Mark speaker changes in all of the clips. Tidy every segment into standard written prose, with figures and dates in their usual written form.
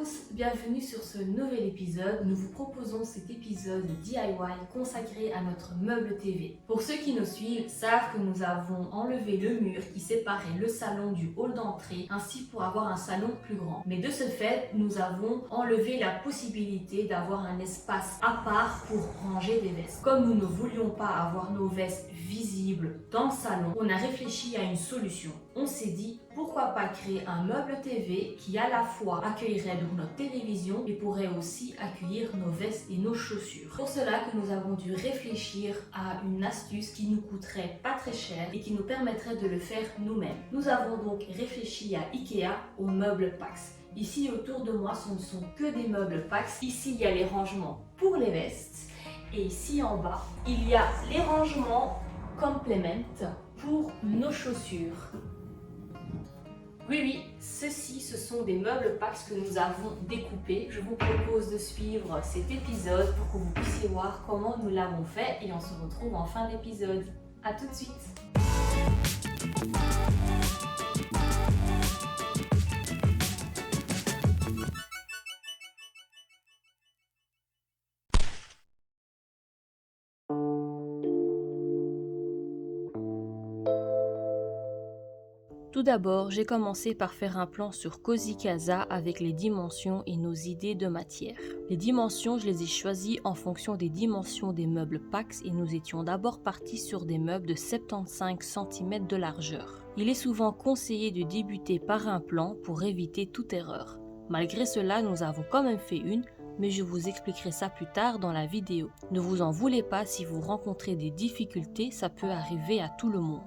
Speaker 1: tous, bienvenue sur ce nouvel épisode. Nous vous proposons cet épisode DIY consacré à notre meuble TV. Pour ceux qui nous suivent savent que nous avons enlevé le mur qui séparait le salon du hall d'entrée, ainsi pour avoir un salon plus grand. Mais de ce fait, nous avons enlevé la possibilité d'avoir un espace à part pour ranger des vestes. Comme nous ne voulions pas avoir nos vestes visibles dans le salon, on a réfléchi à une solution. On s'est dit, pourquoi pas créer un meuble TV qui à la fois accueillerait donc notre télévision et pourrait aussi accueillir nos vestes et nos chaussures. Pour cela que nous avons dû réfléchir à une astuce qui nous coûterait pas très cher et qui nous permettrait de le faire nous-mêmes. Nous avons donc réfléchi à IKEA aux meubles Pax. Ici autour de moi, ce ne sont que des meubles Pax. Ici, il y a les rangements pour les vestes et ici en bas, il y a les rangements Complement pour nos chaussures. Oui, ceux-ci, ce sont des meubles Pax que nous avons découpés. Je vous propose de suivre cet épisode pour que vous puissiez voir comment nous l'avons fait et on se retrouve en fin d'épisode. A tout de suite.
Speaker 2: Tout d'abord, j'ai commencé par faire un plan sur Cozy Casa avec les dimensions et nos idées de matière. Les dimensions, je les ai choisies en fonction des dimensions des meubles Pax et nous étions d'abord partis sur des meubles de 75 cm de largeur. Il est souvent conseillé de débuter par un plan pour éviter toute erreur. Malgré cela, nous avons quand même fait une, mais je vous expliquerai ça plus tard dans la vidéo. Ne vous en voulez pas si vous rencontrez des difficultés, ça peut arriver à tout le monde.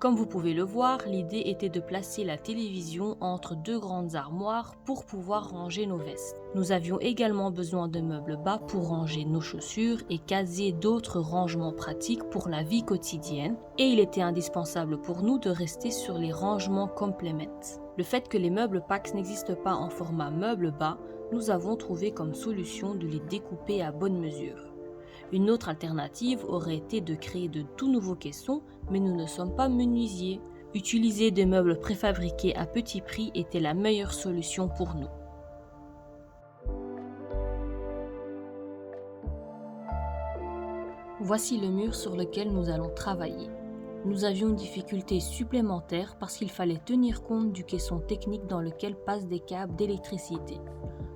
Speaker 2: Comme vous pouvez le voir, l'idée était de placer la télévision entre deux grandes armoires pour pouvoir ranger nos vestes. Nous avions également besoin de meubles bas pour ranger nos chaussures et casier d'autres rangements pratiques pour la vie quotidienne. Et il était indispensable pour nous de rester sur les rangements Complement. Le fait que les meubles Pax n'existent pas en format meuble bas, nous avons trouvé comme solution de les découper à bonne mesure. Une autre alternative aurait été de créer de tout nouveaux caissons, mais nous ne sommes pas menuisiers. Utiliser des meubles préfabriqués à petit prix était la meilleure solution pour nous. Voici le mur sur lequel nous allons travailler. Nous avions une difficulté supplémentaire parce qu'il fallait tenir compte du caisson technique dans lequel passent des câbles d'électricité.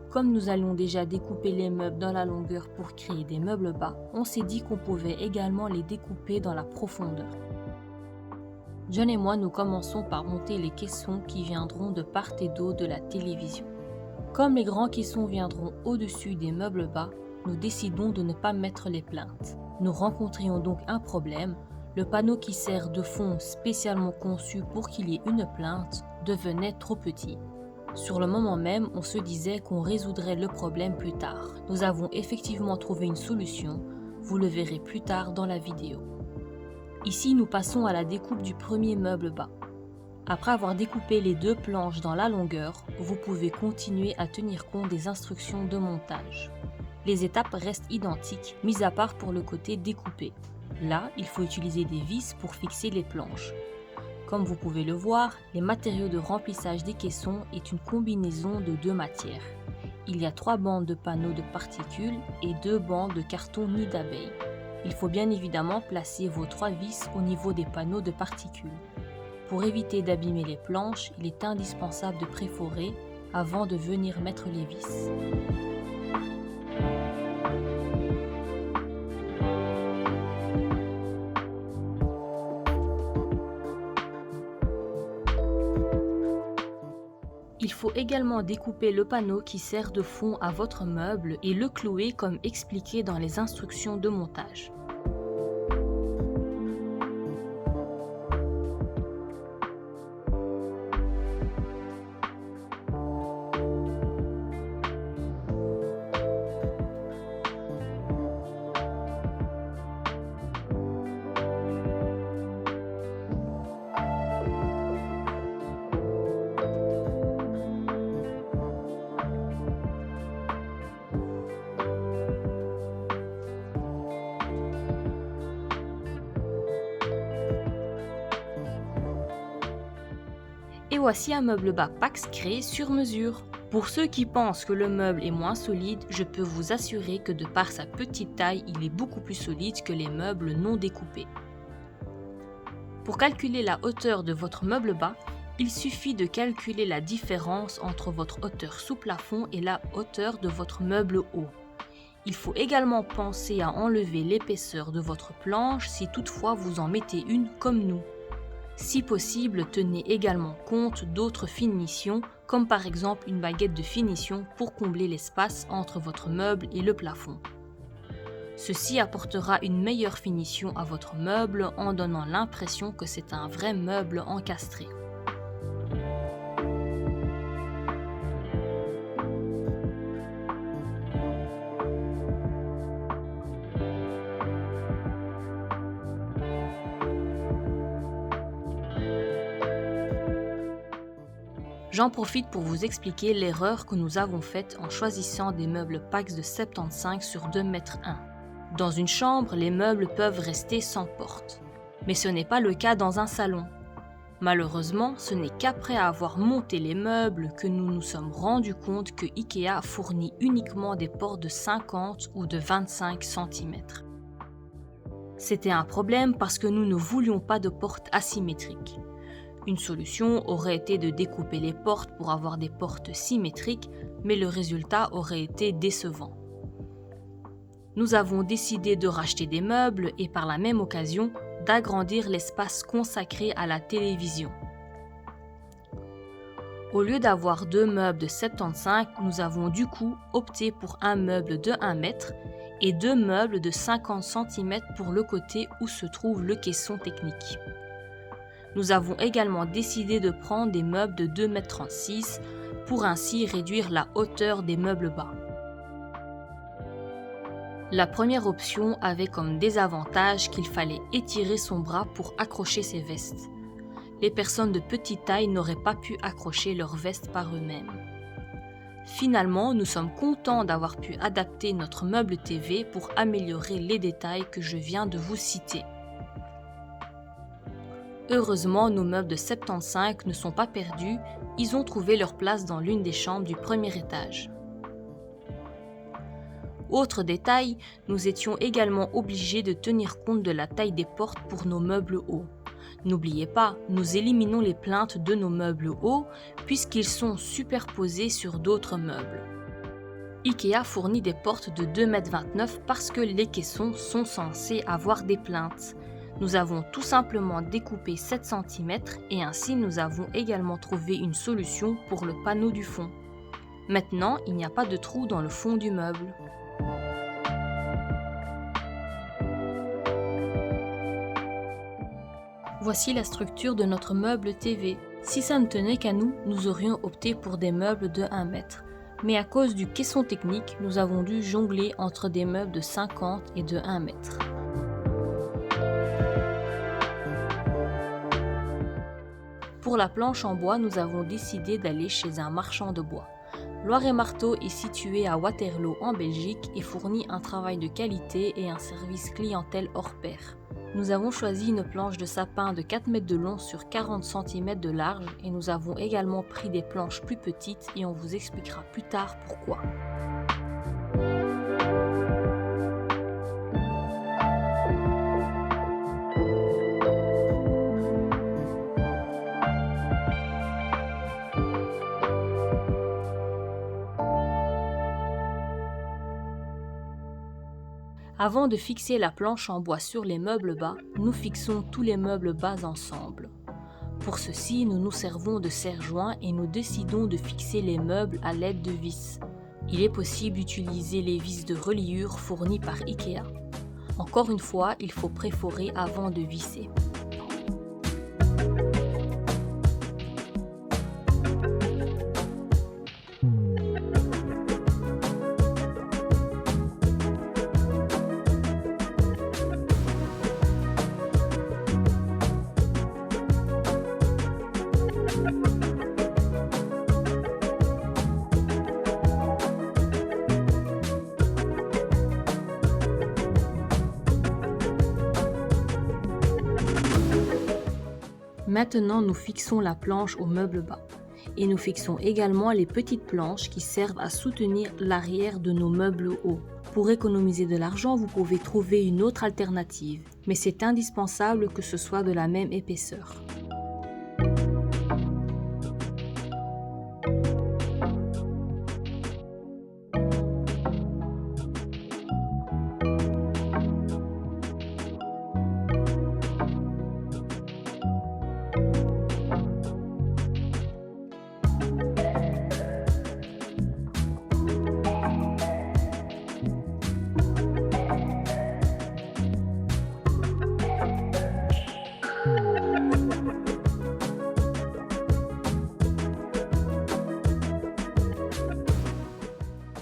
Speaker 2: Comme nous allions déjà découper les meubles dans la longueur pour créer des meubles bas, on s'est dit qu'on pouvait également les découper dans la profondeur. John et moi, nous commençons par monter les caissons qui viendront de part et d'autre de la télévision. Comme les grands caissons viendront au-dessus des meubles bas, nous décidons de ne pas mettre les plinthes. Nous rencontrions donc un problème. Le panneau qui sert de fond spécialement conçu pour qu'il y ait une plinthe devenait trop petit. Sur le moment même, on se disait qu'on résoudrait le problème plus tard. Nous avons effectivement trouvé une solution, vous le verrez plus tard dans la vidéo. Ici, nous passons à la découpe du premier meuble bas. Après avoir découpé les deux planches dans la longueur, vous pouvez continuer à tenir compte des instructions de montage. Les étapes restent identiques, mis à part pour le côté découpé. Là, il faut utiliser des vis pour fixer les planches. Comme vous pouvez le voir, les matériaux de remplissage des caissons est une combinaison de deux matières. Il y a 3 bandes de panneaux de particules et 2 bandes de carton nid d'abeilles. Il faut bien évidemment placer vos 3 vis au niveau des panneaux de particules. Pour éviter d'abîmer les planches, il est indispensable de préforer avant de venir mettre les vis. Il faut également découper le panneau qui sert de fond à votre meuble et le clouer comme expliqué dans les instructions de montage. Et voici un meuble bas Pax créé sur mesure. Pour ceux qui pensent que le meuble est moins solide, je peux vous assurer que de par sa petite taille, il est beaucoup plus solide que les meubles non découpés. Pour calculer la hauteur de votre meuble bas, il suffit de calculer la différence entre votre hauteur sous plafond et la hauteur de votre meuble haut. Il faut également penser à enlever l'épaisseur de votre planche si toutefois vous en mettez une comme nous. Si possible, tenez également compte d'autres finitions, comme par exemple une baguette de finition pour combler l'espace entre votre meuble et le plafond. Ceci apportera une meilleure finition à votre meuble en donnant l'impression que c'est un vrai meuble encastré. J'en profite pour vous expliquer l'erreur que nous avons faite en choisissant des meubles Pax de 75 sur 2,1 m. Dans une chambre, les meubles peuvent rester sans porte. Mais ce n'est pas le cas dans un salon. Malheureusement, ce n'est qu'après avoir monté les meubles que nous nous sommes rendus compte que IKEA fournit uniquement des portes de 50 ou de 25 cm. C'était un problème parce que nous ne voulions pas de portes asymétriques. Une solution aurait été de découper les portes pour avoir des portes symétriques, mais le résultat aurait été décevant. Nous avons décidé de racheter des meubles et par la même occasion d'agrandir l'espace consacré à la télévision. Au lieu d'avoir 2 meubles de 75, nous avons du coup opté pour un meuble de 1 m et 2 meubles de 50 cm pour le côté où se trouve le caisson technique. Nous avons également décidé de prendre des meubles de 2,36 m pour ainsi réduire la hauteur des meubles bas. La première option avait comme désavantage qu'il fallait étirer son bras pour accrocher ses vestes. Les personnes de petite taille n'auraient pas pu accrocher leurs vestes par eux-mêmes. Finalement, nous sommes contents d'avoir pu adapter notre meuble TV pour améliorer les détails que je viens de vous citer. Heureusement, nos meubles de 75 ne sont pas perdus, ils ont trouvé leur place dans l'une des chambres du premier étage. Autre détail, nous étions également obligés de tenir compte de la taille des portes pour nos meubles hauts. N'oubliez pas, nous éliminons les plinthes de nos meubles hauts puisqu'ils sont superposés sur d'autres meubles. IKEA fournit des portes de 2,29 m parce que les caissons sont censés avoir des plinthes. Nous avons tout simplement découpé 7 cm et ainsi nous avons également trouvé une solution pour le panneau du fond. Maintenant, il n'y a pas de trou dans le fond du meuble. Voici la structure de notre meuble TV. Si ça ne tenait qu'à nous, nous aurions opté pour des meubles de 1 m. Mais à cause du caisson technique, nous avons dû jongler entre des meubles de 50 et de 1 m. Pour la planche en bois, nous avons décidé d'aller chez un marchand de bois. Loire & Marteau est situé à Waterloo en Belgique et fournit un travail de qualité et un service clientèle hors pair. Nous avons choisi une planche de sapin de 4 mètres de long sur 40 cm de large et nous avons également pris des planches plus petites et on vous expliquera plus tard pourquoi. Avant de fixer la planche en bois sur les meubles bas, nous fixons tous les meubles bas ensemble. Pour ceci, nous nous servons de serre-joints et nous décidons de fixer les meubles à l'aide de vis. Il est possible d'utiliser les vis de reliure fournies par IKEA. Encore une fois, il faut préforer avant de visser. Maintenant, nous fixons la planche au meuble bas. et nous fixons également les petites planches qui servent à soutenir l'arrière de nos meubles hauts. Pour économiser de l'argent, vous pouvez trouver une autre alternative, mais c'est indispensable que ce soit de la même épaisseur.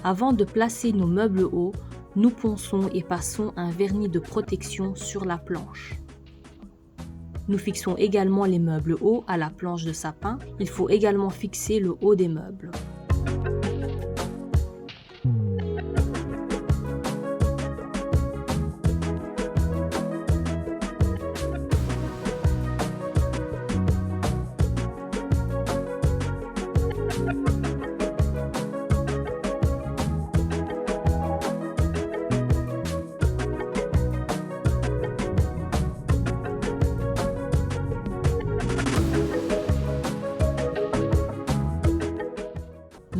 Speaker 2: Avant de placer nos meubles hauts, nous ponçons et passons un vernis de protection sur la planche. Nous fixons également les meubles hauts à la planche de sapin. Il faut également fixer le haut des meubles.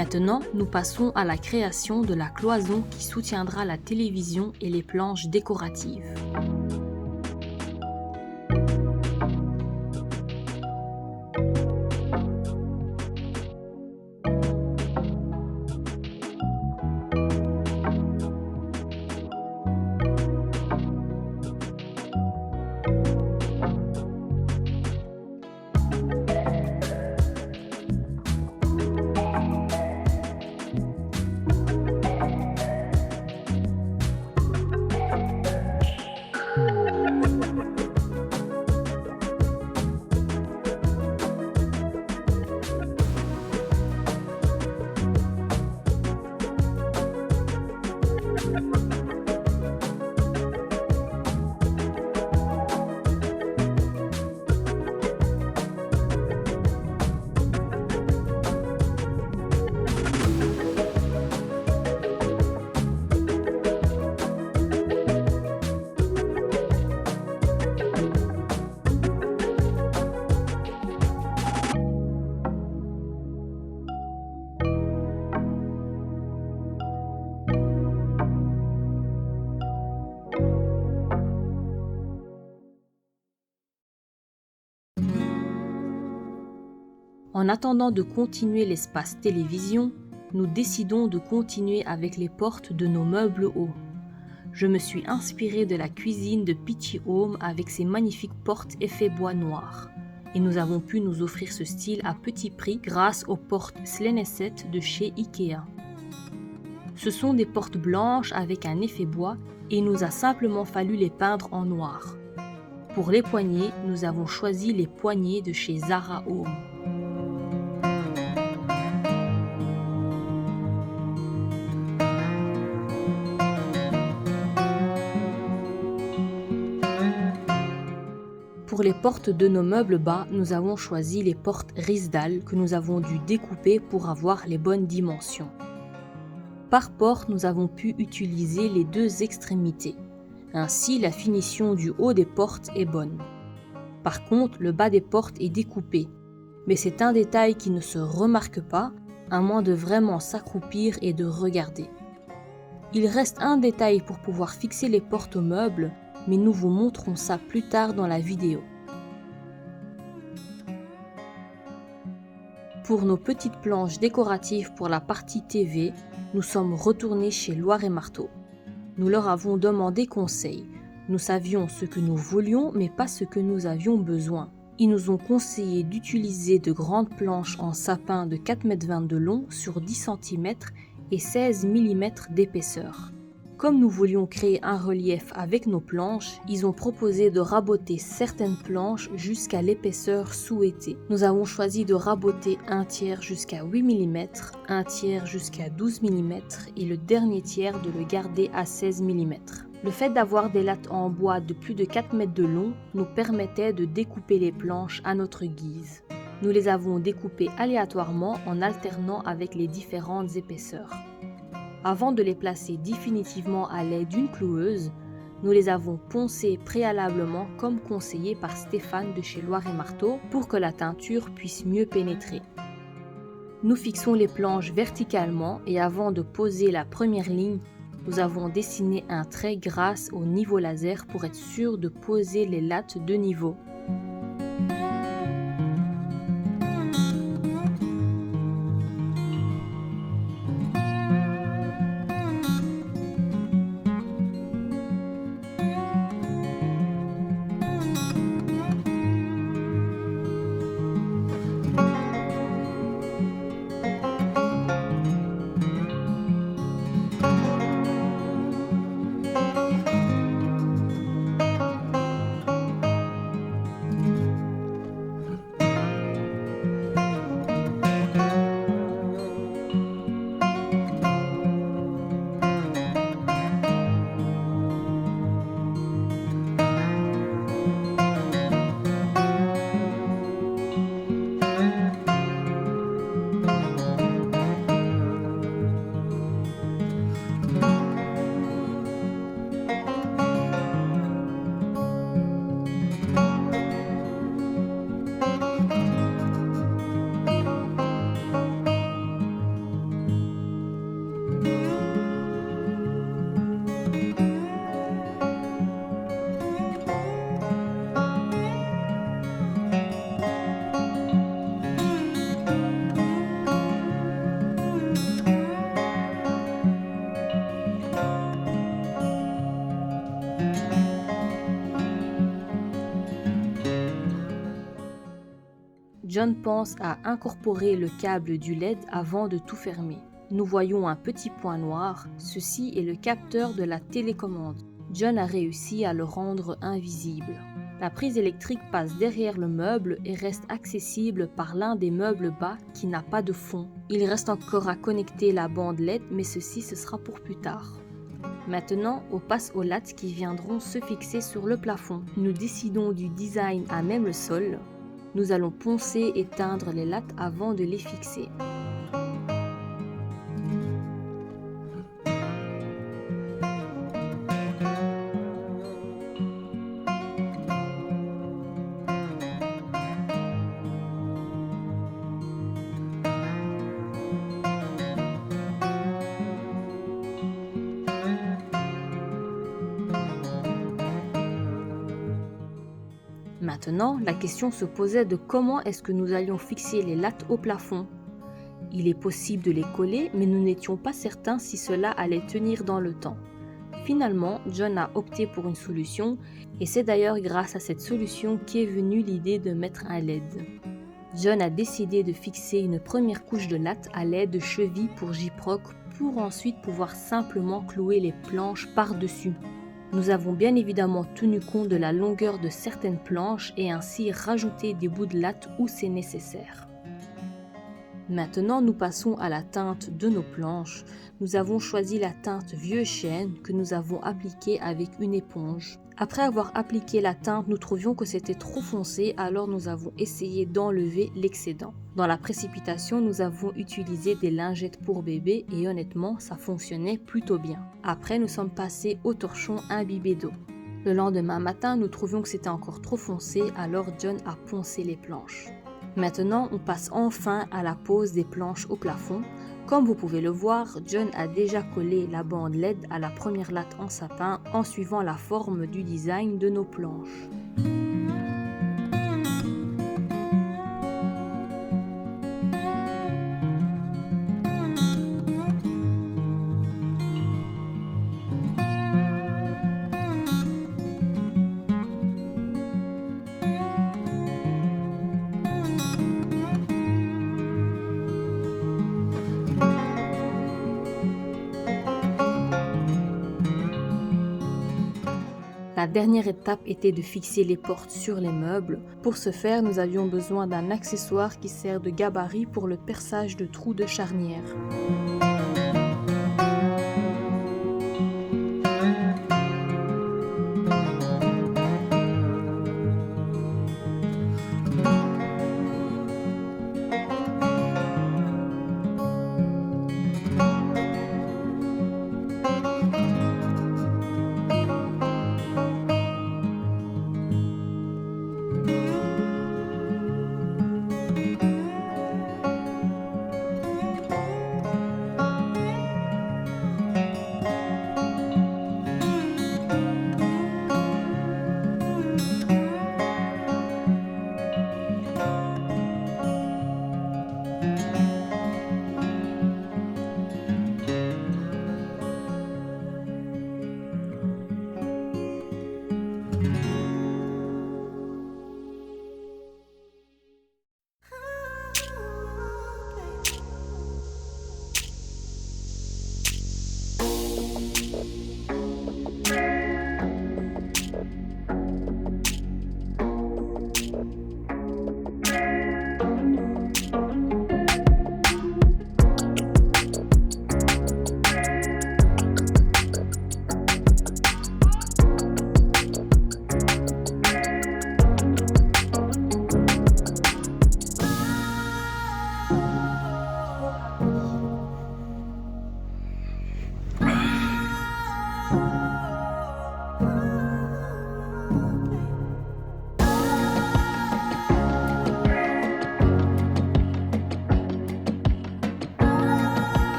Speaker 2: Maintenant, nous passons à la création de la cloison qui soutiendra la télévision et les planches décoratives. En attendant de continuer l'espace télévision, nous décidons de continuer avec les portes de nos meubles hauts. Je me suis inspirée de la cuisine de Peachy Home avec ses magnifiques portes effet bois noir. Et nous avons pu nous offrir ce style à petit prix grâce aux portes Sleneset de chez Ikea. Ce sont des portes blanches avec un effet bois et il nous a simplement fallu les peindre en noir. Pour les poignées, nous avons choisi les poignées de chez Zara Home. Pour les portes de nos meubles bas, nous avons choisi les portes Rizdal que nous avons dû découper pour avoir les bonnes dimensions. Par porte, nous avons pu utiliser les deux extrémités. Ainsi, la finition du haut des portes est bonne. Par contre, le bas des portes est découpé. Mais c'est un détail qui ne se remarque pas, à moins de vraiment s'accroupir et de regarder. Il reste un détail pour pouvoir fixer les portes aux meubles, mais nous vous montrons ça plus tard dans la vidéo. Pour nos petites planches décoratives pour la partie TV, nous sommes retournés chez Loire et Marteau. Nous leur avons demandé conseil. Nous savions ce que nous voulions, mais pas ce que nous avions besoin. Ils nous ont conseillé d'utiliser de grandes planches en sapin de 4,20 m de long sur 10 cm et 16 mm d'épaisseur. Comme nous voulions créer un relief avec nos planches, ils ont proposé de raboter certaines planches jusqu'à l'épaisseur souhaitée. Nous avons choisi de raboter un tiers jusqu'à 8 mm, un tiers jusqu'à 12 mm et le dernier tiers de le garder à 16 mm. Le fait d'avoir des lattes en bois de plus de 4 mètres de long nous permettait de découper les planches à notre guise. Nous les avons découpés aléatoirement en alternant avec les différentes épaisseurs. Avant de les placer définitivement à l'aide d'une cloueuse, nous les avons poncés préalablement comme conseillé par Stéphane de chez Loire et Marteau pour que la teinture puisse mieux pénétrer. Nous fixons les planches verticalement et avant de poser la première ligne, nous avons dessiné un trait grâce au niveau laser pour être sûr de poser les lattes de niveau. John pense à incorporer le câble du LED avant de tout fermer. Nous voyons un petit point noir, ceci est le capteur de la télécommande. John a réussi à le rendre invisible. La prise électrique passe derrière le meuble et reste accessible par l'un des meubles bas qui n'a pas de fond. Il reste encore à connecter la bande LED, mais ceci ce sera pour plus tard. Maintenant, on passe aux lattes qui viendront se fixer sur le plafond. Nous décidons du design à même le sol. Nous allons poncer et teindre les lattes avant de les fixer. Maintenant, la question se posait de comment est-ce que nous allions fixer les lattes au plafond. Il est possible de les coller, mais nous n'étions pas certains si cela allait tenir dans le temps. Finalement, John a opté pour une solution, et c'est d'ailleurs grâce à cette solution qu'est venue l'idée de mettre un LED. John a décidé de fixer une première couche de lattes à l'aide de chevilles pour gyproc pour ensuite pouvoir simplement clouer les planches par-dessus. Nous avons bien évidemment tenu compte de la longueur de certaines planches et ainsi rajouté des bouts de latte où c'est nécessaire. Maintenant, nous passons à la teinte de nos planches. Nous avons choisi la teinte vieux chêne que nous avons appliquée avec une éponge. Après avoir appliqué la teinte, nous trouvions que c'était trop foncé, alors nous avons essayé d'enlever l'excédent. Dans la précipitation, nous avons utilisé des lingettes pour bébé et honnêtement, ça fonctionnait plutôt bien. Après, nous sommes passés au torchon imbibé d'eau. Le lendemain matin, nous trouvions que c'était encore trop foncé, alors John a poncé les planches. Maintenant, on passe enfin à la pose des planches au plafond. Comme vous pouvez le voir, John a déjà collé la bande LED à la première latte en sapin en suivant la forme du design de nos planches. La dernière étape était de fixer les portes sur les meubles. Pour ce faire, nous avions besoin d'un accessoire qui sert de gabarit pour le perçage de trous de charnière.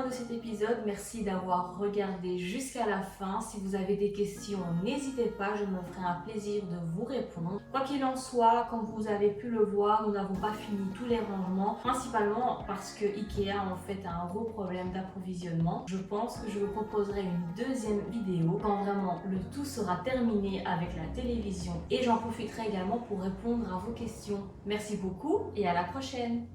Speaker 1: fin de cet épisode. Merci d'avoir regardé jusqu'à la fin. Si vous avez des questions, n'hésitez pas, je me ferai un plaisir de vous répondre. Quoi qu'il en soit, comme vous avez pu le voir, nous n'avons pas fini tous les rangements, principalement parce que Ikea en fait a un gros problème d'approvisionnement. Je pense que je vous proposerai une deuxième vidéo quand vraiment le tout sera terminé avec la télévision et j'en profiterai également pour répondre à vos questions. Merci beaucoup et à la prochaine!